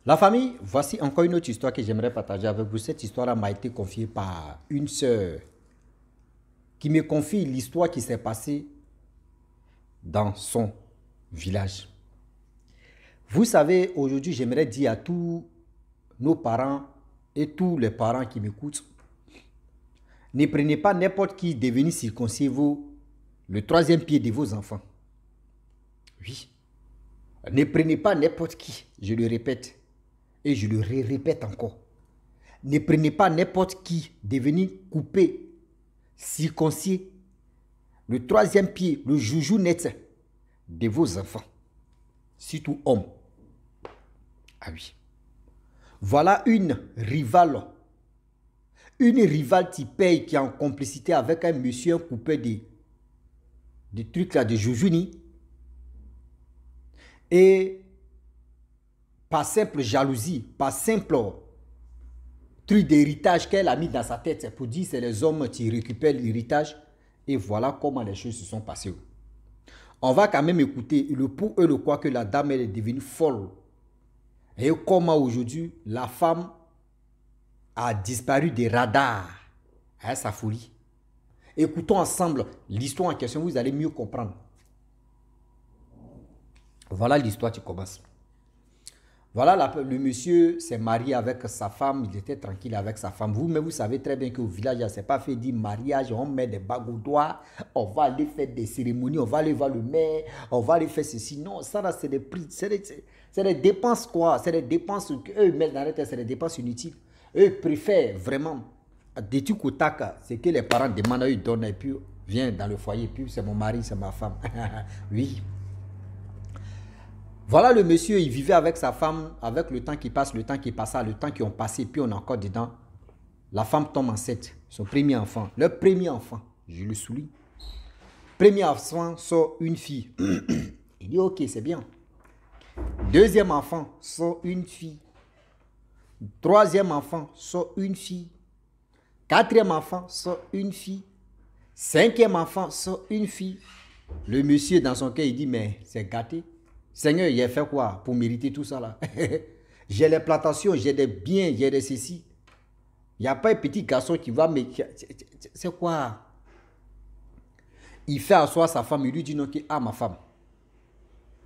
La famille, voici encore une autre histoire que j'aimerais partager avec vous. Cette histoire-là m'a été confiée par une sœur qui me confie l'histoire qui s'est passée dans son village. Vous savez, aujourd'hui, j'aimerais dire à tous nos parents et tous les parents qui m'écoutent, ne prenez pas n'importe qui devenir circoncis le troisième pied de vos enfants. Oui. Ne prenez pas n'importe qui, je le répète, et je le répète encore. Ne prenez pas n'importe qui devenir couper, circoncis le troisième pied, le joujou net de vos enfants, surtout hommes. Ah oui. Voilà une rivale qui paye, qui est en complicité avec un monsieur coupé de trucs là, de joujouni. Et par simple jalousie, par simple truc d'héritage qu'elle a mis dans sa tête, c'est pour dire que c'est les hommes qui récupèrent l'héritage. Et voilà comment les choses se sont passées. On va quand même écouter le pour et le quoi que la dame elle est devenue folle. Et comment aujourd'hui la femme a disparu des radars à sa folie. Écoutons ensemble l'histoire en question, vous allez mieux comprendre. Voilà l'histoire qui commence. Voilà, le monsieur s'est marié avec sa femme, il était tranquille avec sa femme. Vous, mais vous savez très bien qu'au village, ce n'est pas fait dire mariage, on met des bagues au doigt, on va aller faire des cérémonies, on va aller voir le maire, on va aller faire ceci. Non, ça là, c'est des prix, c'est des dépenses quoi, c'est des dépenses qu'eux mettent dans la tête, c'est des dépenses inutiles. Eux préfèrent vraiment, des trucs au tac, c'est que les parents demandent à eux, donnent, et puis viens dans le foyer, puis c'est mon mari, c'est ma femme. Oui. Voilà le monsieur, il vivait avec sa femme, avec le temps qui passe, le temps qui passa, le temps qui ont passé, puis on est encore dedans. La femme tombe enceinte, son premier enfant, leur premier enfant, je le souligne. Premier enfant sort une fille. Il dit ok, c'est bien. Deuxième enfant sort une fille. Troisième enfant sort une fille. Quatrième enfant sort une fille. Cinquième enfant sort une fille. Le monsieur dans son cœur, il dit mais c'est gâté. Seigneur, il a fait quoi pour mériter tout ça là? J'ai les plantations, j'ai des biens, j'ai des ceci. Il n'y a pas un petit garçon qui va me... C'est quoi? Il fait asseoir sa femme, il lui dit non, ah ma femme.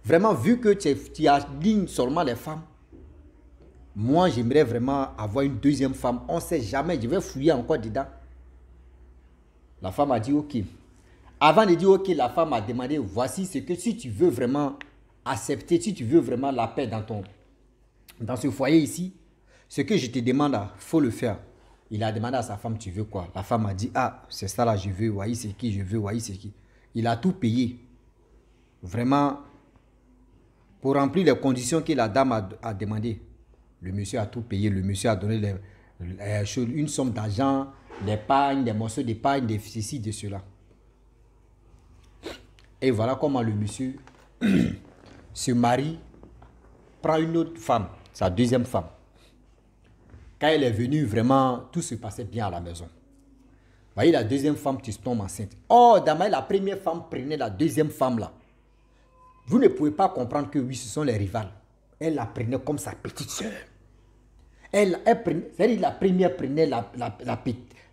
Vraiment, vu que tu alignes seulement les femmes, moi j'aimerais vraiment avoir une deuxième femme. On ne sait jamais, je vais fouiller encore dedans. La femme a dit ok. Avant de dire ok, la femme a demandé, voici ce que si tu veux vraiment accepter, si tu veux vraiment la paix dans ce foyer ici, ce que je te demande, il faut le faire. Il a demandé à sa femme, tu veux quoi? La femme a dit, ah, c'est ça là, je veux, voyez c'est qui, je veux, voyez c'est qui. Il a tout payé. Vraiment, pour remplir les conditions que la dame a demandé. Le monsieur a tout payé, le monsieur a donné une somme d'argent, d'épargne, des morceaux d'épargne, de ceci, de cela. Et voilà comment le monsieur se marie, prend une autre femme, sa deuxième femme. Quand elle est venue, vraiment, tout se passait bien à la maison. Vous voyez, la deuxième femme qui tombe enceinte. Oh, d'abord, la première femme prenait la deuxième femme là. Vous ne pouvez pas comprendre que oui, ce sont les rivales. Elle la prenait comme sa petite soeur. C'est-à-dire la première prenait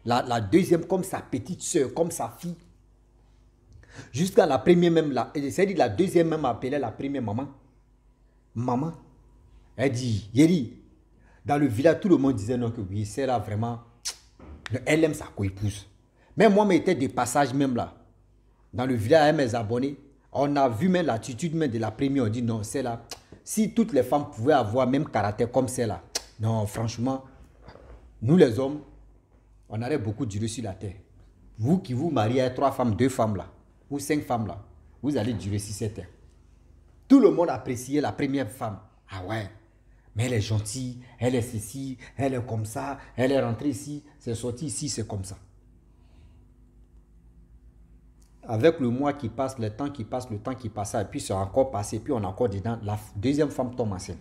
la deuxième comme sa petite soeur, comme sa fille. Jusqu'à la première même, c'est-à-dire la deuxième même appelait la première maman. Maman, elle dit, Yeri, dans le village, tout le monde disait non que oui, c'est là vraiment, elle aime sa co-épouse. Même moi, j'étais de passage même là, dans le village, avec mes abonnés, on a vu même l'attitude même de la première, on dit non, c'est là, si toutes les femmes pouvaient avoir même caractère comme celle-là, non, franchement, nous les hommes, on aurait beaucoup duré sur la terre. Vous qui vous mariez à 3 femmes, 2 femmes là, ou 5 femmes là, vous allez durer sur cette terre. Tout le monde appréciait la première femme. Ah ouais, mais elle est gentille, elle est ceci, elle est comme ça, elle est rentrée ici, c'est sorti ici, c'est comme ça. Avec le mois qui passe, le temps qui passe, le temps qui passe, et puis c'est encore passé, puis on est encore dedans, la deuxième femme tombe enceinte.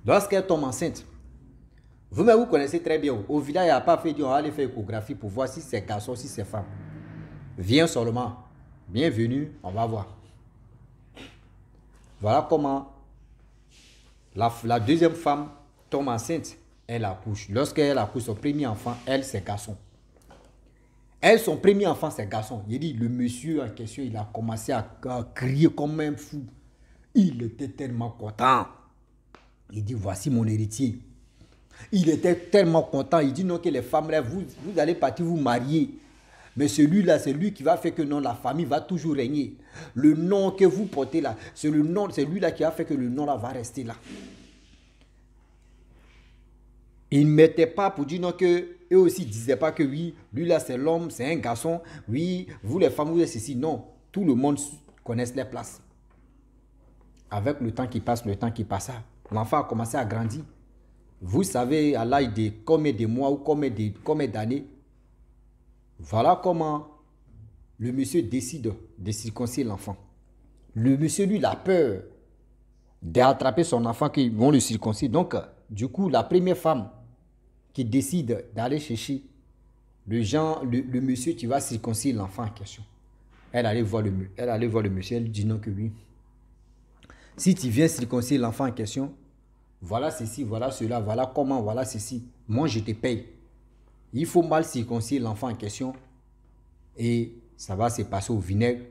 Lorsqu'elle tombe enceinte, vous-même vous connaissez très bien, au village, il n'y a pas fait dire, on va aller faire échographie pour voir si c'est garçon, si c'est femme. Viens seulement, bienvenue, on va voir. Voilà comment La deuxième femme tombe enceinte, elle accouche. Lorsqu'elle accouche son premier enfant, elle, c'est garçon. Elle, son premier enfant, c'est garçon. Il dit, le monsieur en question, il a commencé à crier comme un fou. Il était tellement content. Il dit, voici mon héritier. Il était tellement content. Il dit, non, que les femmes, là, vous allez partir vous marier. Mais celui-là, c'est lui qui va faire que non, la famille va toujours régner. Le nom que vous portez là, c'est lui-là qui a fait que le nom là va rester là. Ils ne mettaient pas pour dire non que eux aussi ne disaient pas que oui, lui là c'est l'homme, c'est un garçon. Oui, vous les femmes, vous êtes ceci. Non, tout le monde connaît les places. Avec le temps qui passe, l'enfant a commencé à grandir. Vous savez, à l'âge de combien de mois ou combien d'années, voilà comment le monsieur décide de circoncire l'enfant. Le monsieur, lui, il a peur d'attraper son enfant qui vont le circoncire. Donc, du coup, la première femme qui décide d'aller chercher le monsieur qui va circoncire l'enfant en question, elle allait voir le monsieur, elle lui dit non que oui. Si tu viens circoncire l'enfant en question, voilà ceci, voilà cela, voilà comment, voilà ceci. Moi, je te paye. Il faut mal circoncire l'enfant en question et ça va se passer au vinaigre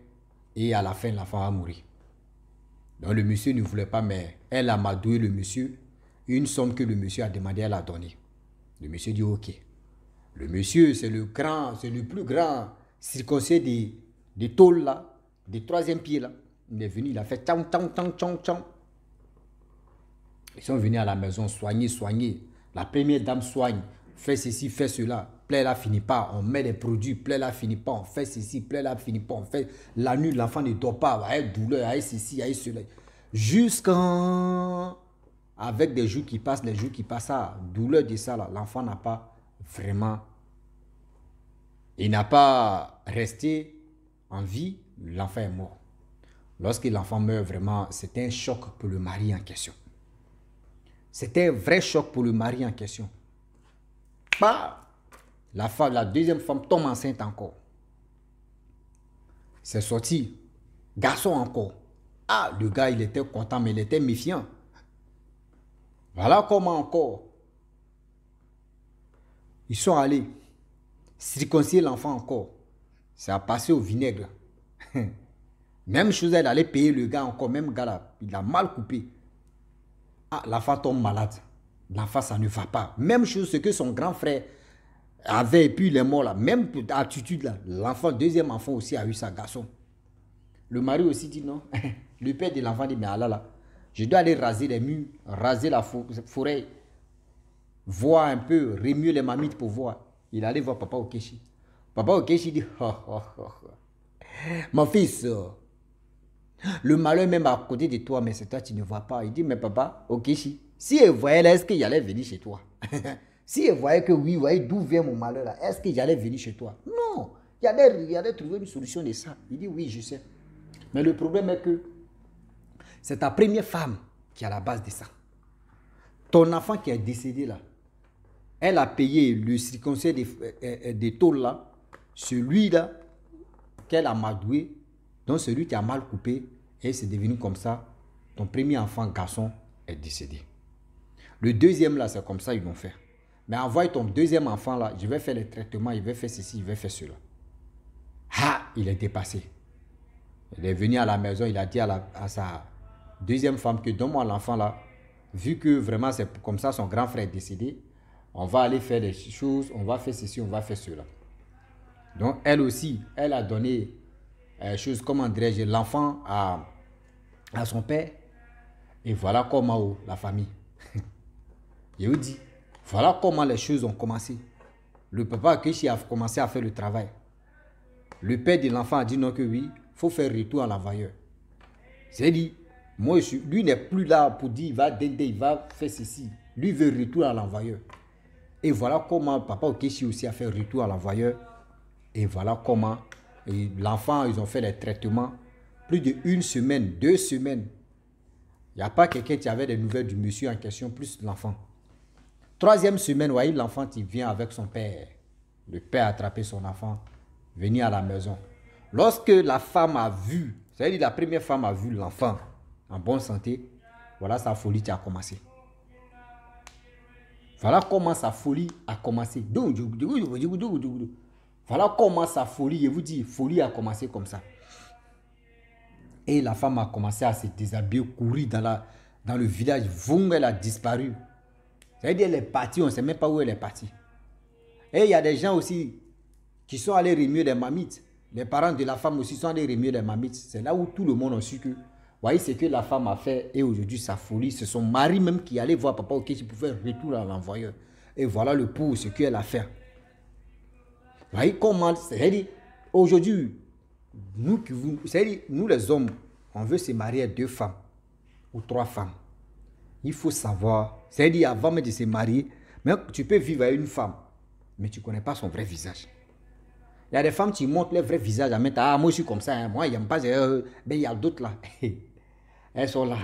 et à la fin, l'enfant va mourir. Donc, le monsieur ne voulait pas, mais elle a amadoué le monsieur. Une somme que le monsieur a demandé, elle a donné. Le monsieur dit ok. Le monsieur, c'est le plus grand circoncis des tôles là, des troisième pieds là. Il est venu, il a fait tchang, tchang, tchang, tchang, tchang. Ils sont venus à la maison soigner. La première dame soigne, fait ceci, fait cela. Plaie là, finit pas. On met des produits, plaie là, finit pas. On fait ceci, plaie là, finit pas. On fait la nuit, l'enfant ne dort pas. Il y a douleur, il y a ceci, il y a cela. Jusqu'en... Avec des jours qui passent, douleur de ça, l'enfant n'a pas vraiment... Il n'a pas resté en vie, l'enfant est mort. Lorsque l'enfant meurt, vraiment, c'était un choc pour le mari en question. C'était un vrai choc pour le mari en question. La deuxième femme tombe enceinte encore. C'est sorti. Garçon encore. Le gars, il était content, mais il était méfiant. Voilà comment encore. Ils sont allés circoncire l'enfant encore. Ça a passé au vinaigre. Même chose, elle allait payer le gars encore. Même gars là, il a mal coupé. L'enfant tombe malade. L'enfant, ça ne va pas. Même chose, ce que son grand frère avait, et puis il est mort là. Même attitude là. L'enfant, deuxième enfant aussi a eu sa garçon. Le mari aussi dit non. Le père de l'enfant dit, mais là, je dois aller raser les murs, raser la forêt, voir un peu, remuer les mamites pour voir. Il allait voir Papa Okechi. Papa Okechi dit, mon fils, le malheur même à côté de toi, mais c'est toi, tu ne vois pas. Il dit, mais papa, Okechi, si elle voyait là, est-ce qu'il allait venir chez toi? Si elle voyait que oui, voyez d'où vient mon malheur là, est-ce que j'allais venir chez toi? Non, il allait trouver une solution de ça. Il dit, oui, je sais. Mais le problème est que c'est ta première femme qui est à la base de ça. Ton enfant qui est décédé là, elle a payé le circoncis des tôles là, celui-là qu'elle a madoué, donc celui qui a mal coupé, et c'est devenu comme ça. Ton premier enfant garçon est décédé. Le deuxième là, c'est comme ça ils l'ont fait. Mais envoie ton deuxième enfant là, je vais faire les traitements, il va faire ceci, il va faire cela. Il est dépassé. Il est venu à la maison, il a dit à sa deuxième femme que donne-moi l'enfant là, vu que vraiment c'est comme ça, son grand frère est décédé, on va aller faire des choses, on va faire ceci, on va faire cela. Donc elle aussi, elle a donné chose, comment dirais-je, l'enfant à son père. Et voilà comment la famille. Je vous dis, voilà comment les choses ont commencé. Le papa Okechi a commencé à faire le travail. Le père de l'enfant a dit non que oui, il faut faire retour à l'envoyeur. C'est dit, moi, lui n'est plus là pour dire il va dender, il va faire ceci. Lui veut retour à l'envoyeur. Et voilà comment papa Okechi aussi a fait retour à l'envoyeur. Et voilà comment l'enfant, ils ont fait les traitements. Plus d'1 semaine, 2 semaines. Il n'y a pas quelqu'un qui avait des nouvelles du monsieur en question, plus l'enfant. 3e semaine, voyez, l'enfant il vient avec son père. Le père a attrapé son enfant, venir à la maison. Lorsque la femme a vu, c'est-à-dire la première femme a vu l'enfant en bonne santé, Voilà sa folie qui a commencé. Voilà comment sa folie a commencé. Voilà comment sa folie, je vous dis, folie a commencé comme ça. Et la femme a commencé à se déshabiller, courir dans le village. Voum, elle a disparu. C'est-à-dire elle est partie, on ne sait même pas où elle est partie. Et il y a des gens aussi qui sont allés remuer les mamites. Les parents de la femme aussi sont allés remuer les mamites. C'est là où tout le monde a su que, voyez ce que la femme a fait. Et aujourd'hui, sa folie, c'est son mari même qui allait voir papa Okechi pour faire retour à l'envoyeur. Et voilà le pour ce qu'elle a fait. Voyez comment, c'est-à-dire, aujourd'hui, nous les hommes, on veut se marier à 2 femmes ou 3 femmes. Il faut savoir, c'est-à-dire avant même de se marier, même tu peux vivre avec une femme, mais tu ne connais pas son vrai visage. Il y a des femmes qui montrent leur vrai visage, à mettre, ah moi je suis comme ça, hein, moi j'aime pas, mais il y a d'autres là. Elles sont là.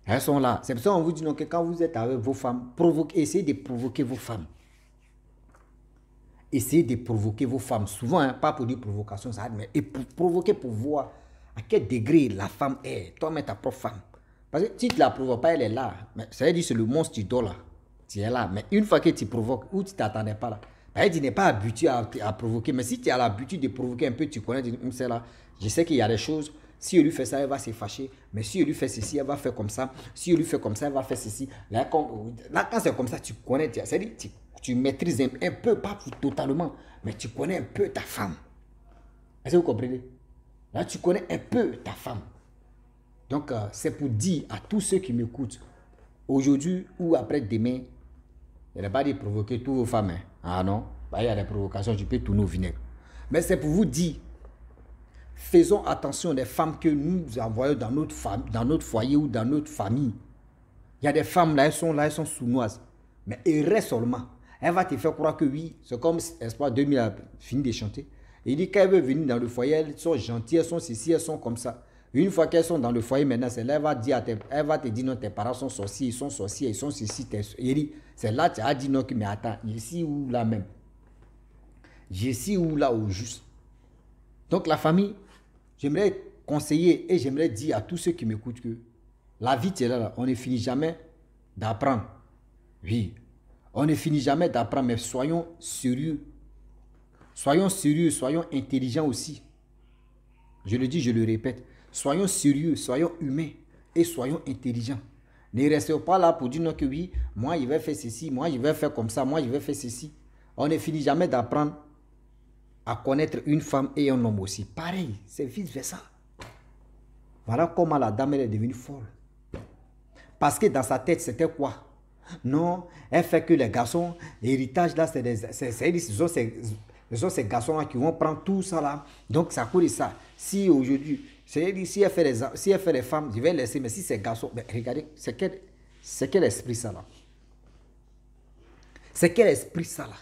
Elles sont là. C'est pour ça qu'on vous dit donc, que quand vous êtes avec vos femmes, essayez de provoquer vos femmes. Essayez de provoquer vos femmes. Souvent, hein, pas pour des provocations, ça, mais et pour provoquer pour voir à quel degré la femme est. Toi-même, ta propre femme. Parce que si tu ne la provoques pas, elle est là. Mais ça veut dire que c'est le monstre qui dort là. Tu es là. Mais une fois que tu provoques, ou tu ne t'attendais pas là, tu n'es pas habitué à provoquer. Mais si tu as l'habitude de provoquer un peu, tu connais, c'est là. Je sais qu'il y a des choses. Si elle lui fait ça, elle va se fâcher. Mais si elle lui fait ceci, elle va faire comme ça. Si elle lui fait comme ça, elle va faire ceci. Là, quand c'est comme ça, tu connais. C'est-à-dire, tu maîtrises un peu, pas totalement, mais tu connais un peu ta femme. Est-ce que vous comprenez? Là, tu connais un peu ta femme. Donc, c'est pour dire à tous ceux qui m'écoutent, aujourd'hui ou après-demain, il n'y a pas de provoquer toutes vos femmes. Hein. Ah non, bah, il y a des provocations, tu peux tourner au vinaigre. Mais c'est pour vous dire, faisons attention des femmes que nous envoyons dans notre foyer ou dans notre famille. Il y a des femmes là, elles sont sournoises. Mais elles restent seulement. Elle va te faire croire que oui, c'est comme Espoir 2000 a fini de chanter. Il dit qu'elle veut venir dans le foyer, elles sont gentilles, elles sont ceci, elles sont comme ça. Une fois qu'elles sont dans le foyer, maintenant, c'est là elle va te dire non, tes parents sont sorciers, ils sont sorciers, ils sont ceci. Il dit, c'est là que tu as dit non, mais attends, ici ou là même. Ici ou là au juste. Donc la famille, j'aimerais conseiller et j'aimerais dire à tous ceux qui m'écoutent que la vie, c'est là, on ne finit jamais d'apprendre. Oui, on ne finit jamais d'apprendre, mais soyons sérieux. Soyons sérieux, soyons intelligents aussi. Je le dis, je le répète. Soyons sérieux, soyons humains et soyons intelligents. Ne restez pas là pour dire non que oui, moi je vais faire ceci, moi je vais faire comme ça, moi je vais faire ceci. On ne finit jamais d'apprendre à connaître une femme et un homme aussi. Pareil, c'est vice versa. Voilà comment la dame elle est devenue folle. Parce que dans sa tête, c'était quoi? Non, elle fait que les garçons, l'héritage là, ce sont ces garçons-là qui vont prendre tout ça là. Donc ça coûte ça. Si aujourd'hui, si elle fait les femmes, je vais laisser, mais si ces garçons, ben, regardez, c'est quel esprit ça là? C'est quel esprit ça là?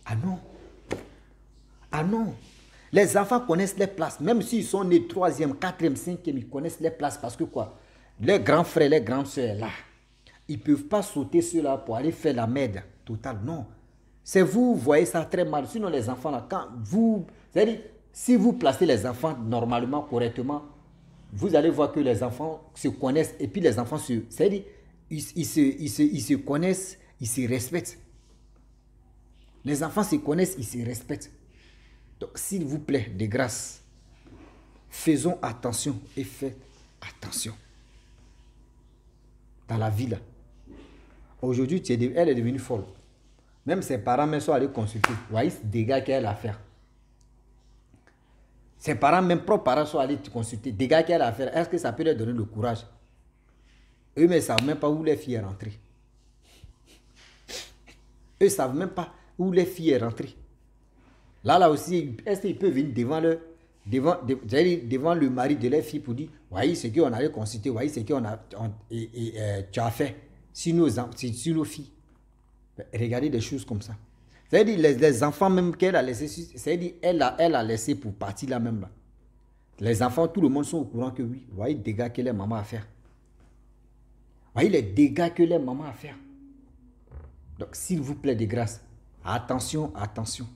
Ah non. Ah non. Les enfants connaissent les places, même s'ils sont nés 3e, 4e, 5e, ils connaissent les places parce que quoi? Les grands frères, les grandes soeurs là, ils ne peuvent pas sauter ceux-là pour aller faire la merde totale. Non. C'est vous voyez ça très mal. Sinon, les enfants là, quand vous. C'est-à-dire, si vous placez les enfants normalement, correctement, vous allez voir que les enfants se connaissent et puis les enfants se. C'est-à-dire, ils se connaissent, ils se respectent. Les enfants se connaissent, ils se respectent. Donc, s'il vous plaît, de grâce, faisons attention et faites attention. Dans la vie là. Aujourd'hui, elle est devenue folle. Même ses parents même sont allés consulter. Vous voyez ce dégât qu'elle a fait. Ses parents, même propres parents, sont allés consulter. Dégâts qu'elle a fait. Est-ce que ça peut leur donner le courage? Eux ne savent même pas où les filles sont rentrées. Eux ne savent même pas où les filles sont rentrées. Là aussi, est-ce qu'ils peuvent venir devant le mari de leur fille pour dire, voyez ce qu'on allait consulter, voyez ce qu'on a, tu as fait sur nos filles. Regardez des choses comme ça. C'est-à-dire les enfants même qu'elle a laissés, c'est-à-dire elle a laissé pour partir là même là. Les enfants, tout le monde sont au courant que oui, voyez les dégâts que les mamans a faire. Voyez les dégâts que les mamans a faire. Donc s'il vous plaît de grâce, attention, attention.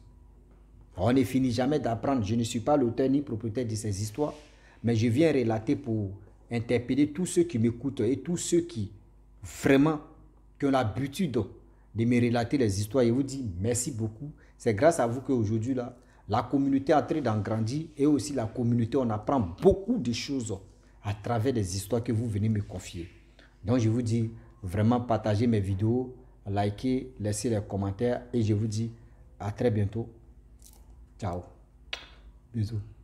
On ne finit jamais d'apprendre. Je ne suis pas l'auteur ni propriétaire de ces histoires, mais je viens relater pour interpeller tous ceux qui m'écoutent et tous ceux qui vraiment qui ont l'habitude de me relater les histoires. Je vous dis merci beaucoup. C'est grâce à vous qu'aujourd'hui, là, la communauté est en train d'engrandir et aussi la communauté, on apprend beaucoup de choses à travers les histoires que vous venez me confier. Donc, je vous dis vraiment partagez mes vidéos, likez, laissez les commentaires et je vous dis à très bientôt. Ciao. Bisous.